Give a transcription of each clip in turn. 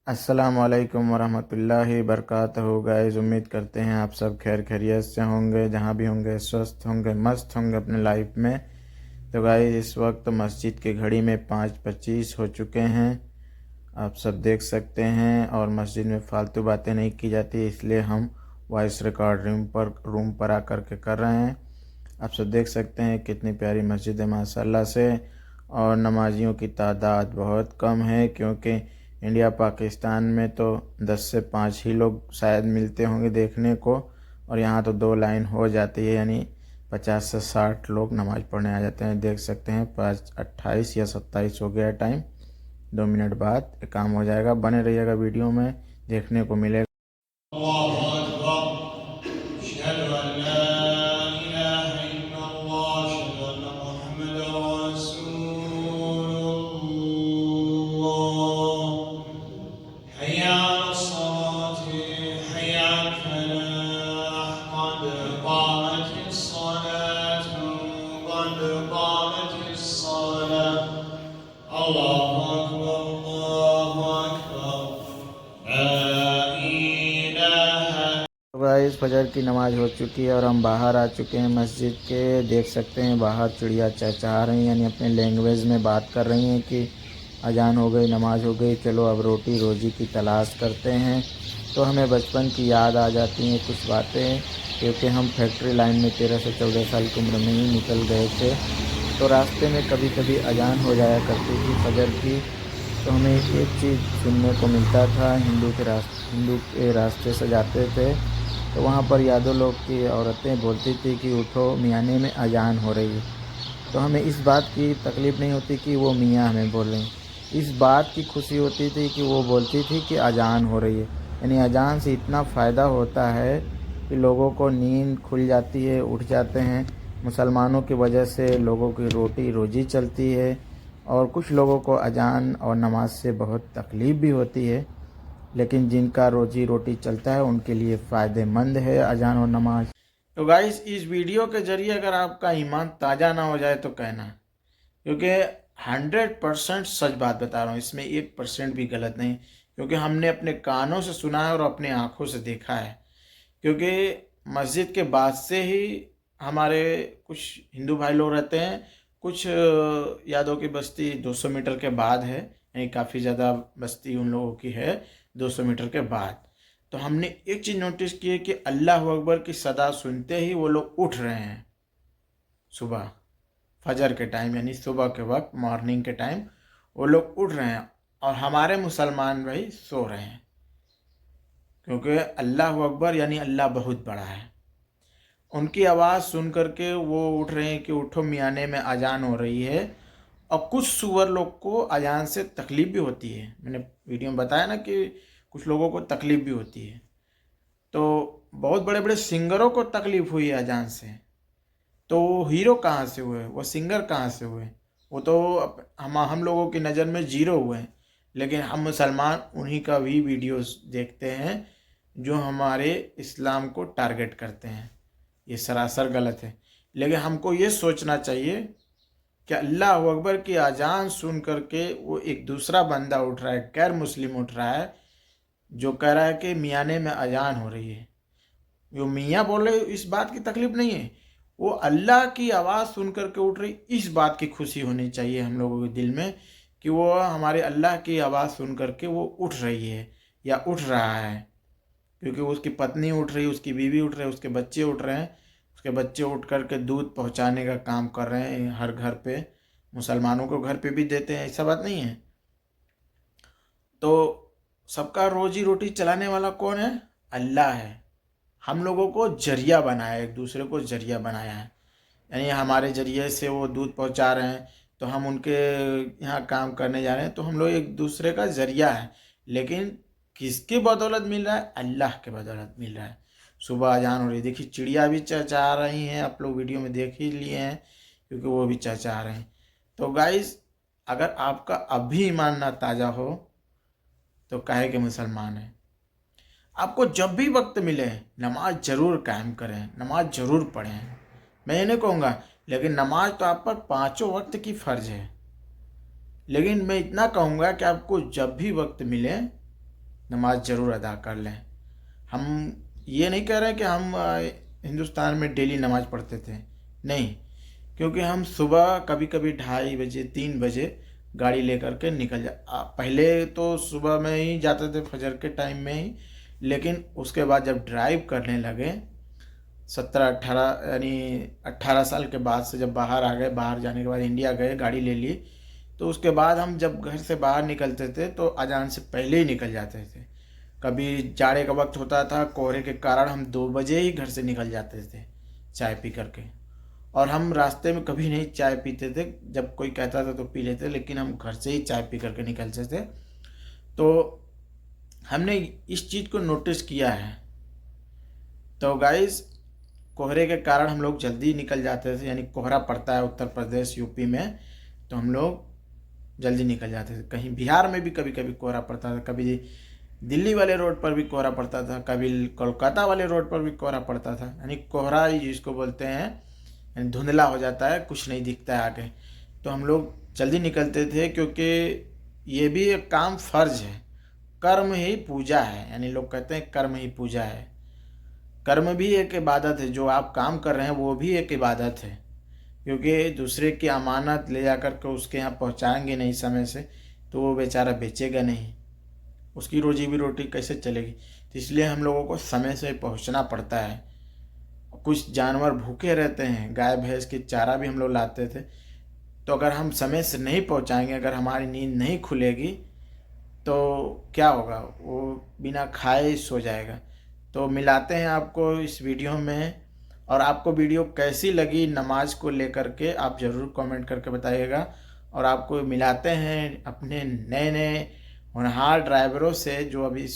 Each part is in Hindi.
अस्सलाम वालेकुम वरहमतुल्लाहि बरकातहू। गाइस, उम्मीद करते हैं आप सब खैर खैरियत से होंगे, जहाँ भी होंगे स्वस्थ होंगे, मस्त होंगे अपने लाइफ में। तो गाइस, इस वक्त मस्जिद की घड़ी में 5:25 हो चुके हैं, आप सब देख सकते हैं। और मस्जिद में फालतू बातें नहीं की जाती, इसलिए हम वॉइस रिकॉर्ड रूम पर आकर के कर रहे हैं। आप सब देख सकते हैं कितनी प्यारी मस्जिद है माशाल्लाह से। और नमाजियों की तादाद बहुत कम है, क्योंकि इंडिया पाकिस्तान में तो 10 से 5 ही लोग शायद मिलते होंगे देखने को, और यहाँ तो 2 लाइन हो जाती है, यानी 50 से 60 लोग नमाज़ पढ़ने आ जाते हैं। देख सकते हैं 5:28 या 27 हो गया टाइम। 2 मिनट बाद काम हो जाएगा। बने रहिएगा, वीडियो में देखने को मिलेगा। तो गाइस, फजर की नमाज़ हो चुकी है और हम बाहर आ चुके हैं मस्जिद के। देख सकते हैं बाहर चिड़िया चहचहा रही हैं, यानी अपने लैंग्वेज में बात कर रही हैं कि अजान हो गई, नमाज़ हो गई, चलो अब रोटी रोज़ी की तलाश करते हैं। तो हमें बचपन की याद आ जाती हैं कुछ बातें, क्योंकि हम फैक्ट्री लाइन में 13 से 14 साल की उम्र में ही निकल गए थे। तो रास्ते में कभी कभी अजान हो जाया करती थी फजर की। तो हमें एक चीज़ सुनने को मिलता था, हिंदू के रास्ते से जाते थे तो वहाँ पर यादव लोग की औरतें बोलती थी कि उठो, मियाँने में अजान हो रही है। तो हमें इस बात की तकलीफ़ नहीं होती कि वो मियाँ हमें बोल रही हैं, इस बात की खुशी होती थी कि वो बोलती थी कि अजान हो रही है। यानी अजान से इतना फ़ायदा होता है कि लोगों को नींद खुल जाती है, उठ जाते हैं। मुसलमानों की वजह से लोगों की रोटी रोज़ी चलती है, और कुछ लोगों को अजान और नमाज से बहुत तकलीफ़ भी होती है, लेकिन जिनका रोजी रोटी चलता है उनके लिए फ़ायदेमंद है अजान और नमाज। तो गाइस, इस वीडियो के ज़रिए अगर आपका ईमान ताज़ा ना हो जाए तो कहना, क्योंकि 100% सच बात बता रहा हूँ, इसमें 1% भी गलत नहीं, क्योंकि हमने अपने कानों से सुना है और अपने आँखों से देखा है। क्योंकि मस्जिद के बाद से ही हमारे कुछ हिंदू भाई लोग रहते हैं, कुछ यादव की बस्ती 200 मीटर के बाद है, यानी काफ़ी ज़्यादा बस्ती उन लोगों की है 200 मीटर के बाद। तो हमने एक चीज़ नोटिस की है कि अल्लाह अकबर की सदा सुनते ही वो लोग उठ रहे हैं सुबह, फजर के टाइम, यानी सुबह के वक्त, मॉर्निंग के टाइम वो लोग उठ रहे हैं, और हमारे मुसलमान भाई सो रहे हैं। क्योंकि अल्लाह अकबर यानी अल्लाह बहुत बड़ा है, उनकी आवाज़ सुन करके वो उठ रहे हैं कि उठो, मियाने में अजान हो रही है। और कुछ सुअर लोग को अजान से तकलीफ़ भी होती है, मैंने वीडियो में बताया ना कि कुछ लोगों को तकलीफ़ भी होती है। तो बहुत बड़े बड़े सिंगरों को तकलीफ़ हुई है अजान से, तो वो हीरो कहाँ से हुए, वो सिंगर कहाँ से हुए? वो तो हम लोगों की नज़र में जीरो हुए हैं। लेकिन हम मुसलमान उन्हीं का भी वीडियोस देखते हैं जो हमारे इस्लाम को टारगेट करते हैं। ये सरासर गलत है। लेकिन हमको ये सोचना चाहिए कि अल्लाह अकबर की अजान सुन करके वो एक दूसरा बंदा उठ रहा है, गैर मुस्लिम उठ रहा है, जो कह रहा है कि मियाने में अजान हो रही है। जो मियाँ बोल रहे, इस बात की तकलीफ नहीं है, वो अल्लाह की आवाज़ सुन करके उठ रही, इस बात की खुशी होनी चाहिए हम लोगों के दिल में कि वो हमारे अल्लाह की आवाज़ सुन करके वो उठ रही है या उठ रहा है। क्योंकि उसकी पत्नी उठ रही, उसकी बीवी उठ रही, उसके बच्चे उठ रहे हैं, उसके बच्चे उठ करके दूध पहुंचाने का काम कर रहे हैं हर घर पे। मुसलमानों को घर पे भी देते हैं, ऐसा बात नहीं है। तो सबका रोजी रोटी चलाने वाला कौन है? अल्लाह है। हम लोगों को जरिया बनाया है, एक दूसरे को जरिया बनाया है, यानी हमारे जरिए से वो दूध पहुंचा रहे हैं, तो हम उनके यहाँ काम करने जा रहे हैं, तो हम लोग एक दूसरे का जरिया है। लेकिन किसकी बदौलत मिल रहा है? अल्लाह के बदौलत मिल रहा है। सुबह अजान हो रही, देखिए चिड़िया भी चहचहा रही हैं, आप लोग वीडियो में देख ही लिए हैं, क्योंकि वो भी चहचहा रहे हैं। तो गाइस, अगर आपका अभी ईमान ना ताज़ा हो तो काहे के मुसलमान हैं? आपको जब भी वक्त मिले नमाज ज़रूर कायम करें, नमाज ज़रूर पढ़ें। मैं ये नहीं कहूँगा, लेकिन नमाज तो आप पर 5 वक्त की फ़र्ज है। लेकिन मैं इतना कहूँगा कि आपको जब भी वक्त मिले नमाज ज़रूर अदा कर लें। हम ये नहीं कह रहे कि हम हिंदुस्तान में डेली नमाज पढ़ते थे, नहीं, क्योंकि हम सुबह कभी कभी 2:30 बजे 3 बजे गाड़ी लेकर के पहले तो सुबह में ही जाते थे, फजर के टाइम में ही। लेकिन उसके बाद जब ड्राइव करने लगे 17-18 यानी 18 साल के बाद से, जब बाहर आ गए, बाहर जाने के बाद इंडिया गए, गाड़ी ले ली, तो उसके बाद हम जब घर से बाहर निकलते थे तो अजान से पहले ही निकल जाते थे। कभी जाड़े का वक्त होता था, कोहरे के कारण हम 2 बजे ही घर से निकल जाते थे चाय पी करके। और हम रास्ते में कभी नहीं चाय पीते थे, जब कोई कहता था तो पी लेते, लेकिन हम घर से ही चाय पी करके निकलते थे। तो हमने इस चीज़ को नोटिस किया है। तो गाइस, कोहरे के कारण हम लोग जल्दी निकल जाते थे, यानी कोहरा पड़ता है उत्तर प्रदेश यूपी में, तो हम लोग जल्दी निकल जाते थे। कहीं बिहार में भी कभी कभी कोहरा पड़ता था, कभी दिल्ली वाले रोड पर भी कोहरा पड़ता था, कभी कोलकाता वाले रोड पर भी कोहरा पड़ता था। यानी कोहरा जिसको बोलते हैं, यानी धुंधला हो जाता है, कुछ नहीं दिखता है आगे। तो हम लोग जल्दी निकलते थे, क्योंकि ये भी एक काम फ़र्ज है, कर्म ही पूजा है। यानी लोग कहते हैं कर्म ही पूजा है। कर्म भी एक इबादत है, जो आप काम कर रहे हैं वो भी एक इबादत है, क्योंकि दूसरे की अमानत ले जा कर के उसके यहाँ पहुँचाएंगे नहीं समय से, तो वो बेचारा बेचेगा नहीं, उसकी रोजी भी रोटी कैसे चलेगी। तो इसलिए हम लोगों को समय से पहुँचना पड़ता है। कुछ जानवर भूखे रहते हैं, गाय भैंस की चारा भी हम लोग लाते थे, तो अगर हम समय से नहीं पहुँचाएंगे, अगर हमारी नींद नहीं खुलेगी तो क्या होगा, वो बिना खाए ही सो जाएगा। तो मिलाते हैं आपको इस वीडियो में। और आपको वीडियो कैसी लगी नमाज को लेकर के आप ज़रूर कमेंट करके बताइएगा। और आपको मिलाते हैं अपने नए नए होनहार ड्राइवरों से, जो अभी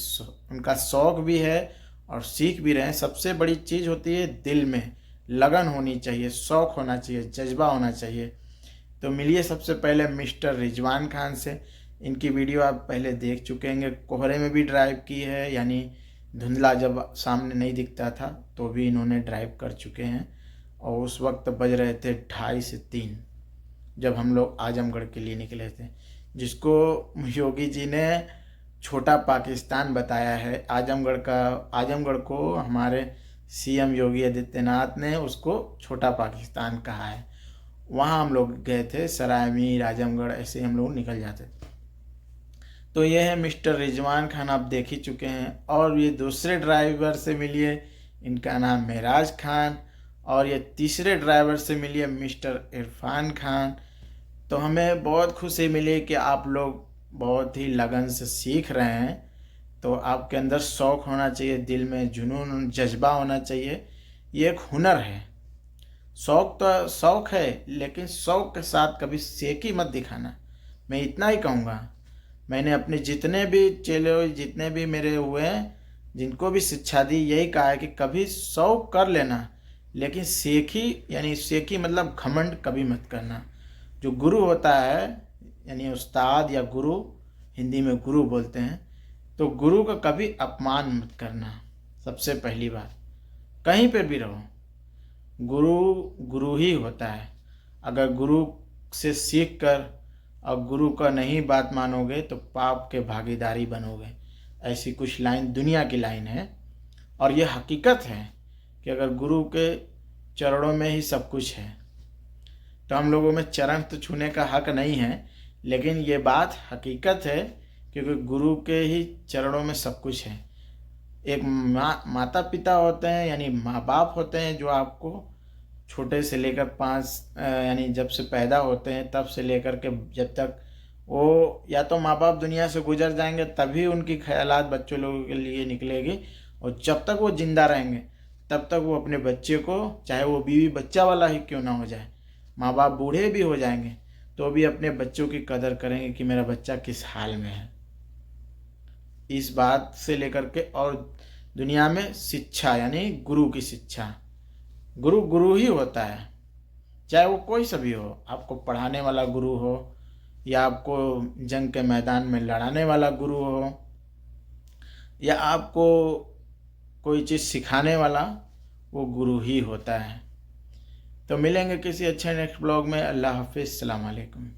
उनका शौक़ भी है और सीख भी रहे हैं। सबसे बड़ी चीज़ होती है दिल में लगन होनी चाहिए, शौक़ होना चाहिए, जज्बा होना चाहिए। तो मिलिए सबसे पहले मिस्टर रिजवान खान से। इनकी वीडियो आप पहले देख चुके हैं, कोहरे में भी ड्राइव की है, यानी धुंधला जब सामने नहीं दिखता था तो भी इन्होंने ड्राइव कर चुके हैं। और उस वक्त बज रहे थे 2:30 से 3, जब हम लोग आजमगढ़ के लिए निकले थे, जिसको योगी जी ने छोटा पाकिस्तान बताया है। आजमगढ़ को हमारे सीएम योगी आदित्यनाथ ने उसको छोटा पाकिस्तान कहा है। वहाँ हम लोग गए थे, सराय मीर, आजमगढ़, ऐसे हम लोग निकल जाते थे। तो ये है मिस्टर रिजवान खान, आप देख ही चुके हैं। और ये दूसरे ड्राइवर से मिलिए, इनका नाम मेराज खान। और ये तीसरे ड्राइवर से मिलिए मिस्टर इरफान खान। तो हमें बहुत खुशी मिली कि आप लोग बहुत ही लगन से सीख रहे हैं। तो आपके अंदर शौक़ होना चाहिए, दिल में जुनून, जज्बा होना चाहिए। ये एक हुनर है। शौक़ तो शौक़ है, लेकिन शौक़ के साथ कभी सेकी मत दिखाना। मैं इतना ही कहूँगा। मैंने अपने जितने भी चेले, जितने भी मेरे हुए हैं, जिनको भी शिक्षा दी, यही कहा है कि कभी शौक़ कर लेना, लेकिन सेकी मतलब घमंड कभी मत करना। जो गुरु होता है, यानी उस्ताद या गुरु, हिंदी में गुरु बोलते हैं, तो गुरु का कभी अपमान मत करना। सबसे पहली बात, कहीं पर भी रहो, गुरु ही होता है। अगर गुरु से सीख कर और गुरु का नहीं बात मानोगे तो पाप के भागीदारी बनोगे। ऐसी कुछ लाइन दुनिया की लाइन है, और ये हकीकत है कि अगर गुरु के चरणों में ही सब कुछ है, तो हम लोगों में चरण तो छूने का हक नहीं है, लेकिन ये बात हकीकत है, क्योंकि गुरु के ही चरणों में सब कुछ है। एक माता पिता होते हैं, यानी माँ बाप होते हैं, जो आपको छोटे से लेकर 5 यानी जब से पैदा होते हैं तब से लेकर के जब तक वो, या तो माँ बाप दुनिया से गुजर जाएंगे तभी उनकी ख्यालात बच्चों लोगों के लिए निकलेगी, और जब तक वो जिंदा रहेंगे तब तक वो अपने बच्चे को, चाहे वो बीवी बच्चा वाला ही क्यों ना हो जाए, माँ बाप बूढ़े भी हो जाएंगे तो भी अपने बच्चों की कदर करेंगे कि मेरा बच्चा किस हाल में है। इस बात से लेकर के, और दुनिया में शिक्षा, यानी गुरु की शिक्षा, गुरु ही होता है, चाहे वो कोई सा भी हो। आपको पढ़ाने वाला गुरु हो, या आपको जंग के मैदान में लड़ाने वाला गुरु हो, या आपको कोई चीज़ सिखाने वाला, वो गुरु ही होता है। तो मिलेंगे किसी अच्छे नेक्स्ट ब्लॉग में। अल्लाह हाफिज़, अस्सलाम वालेकुम।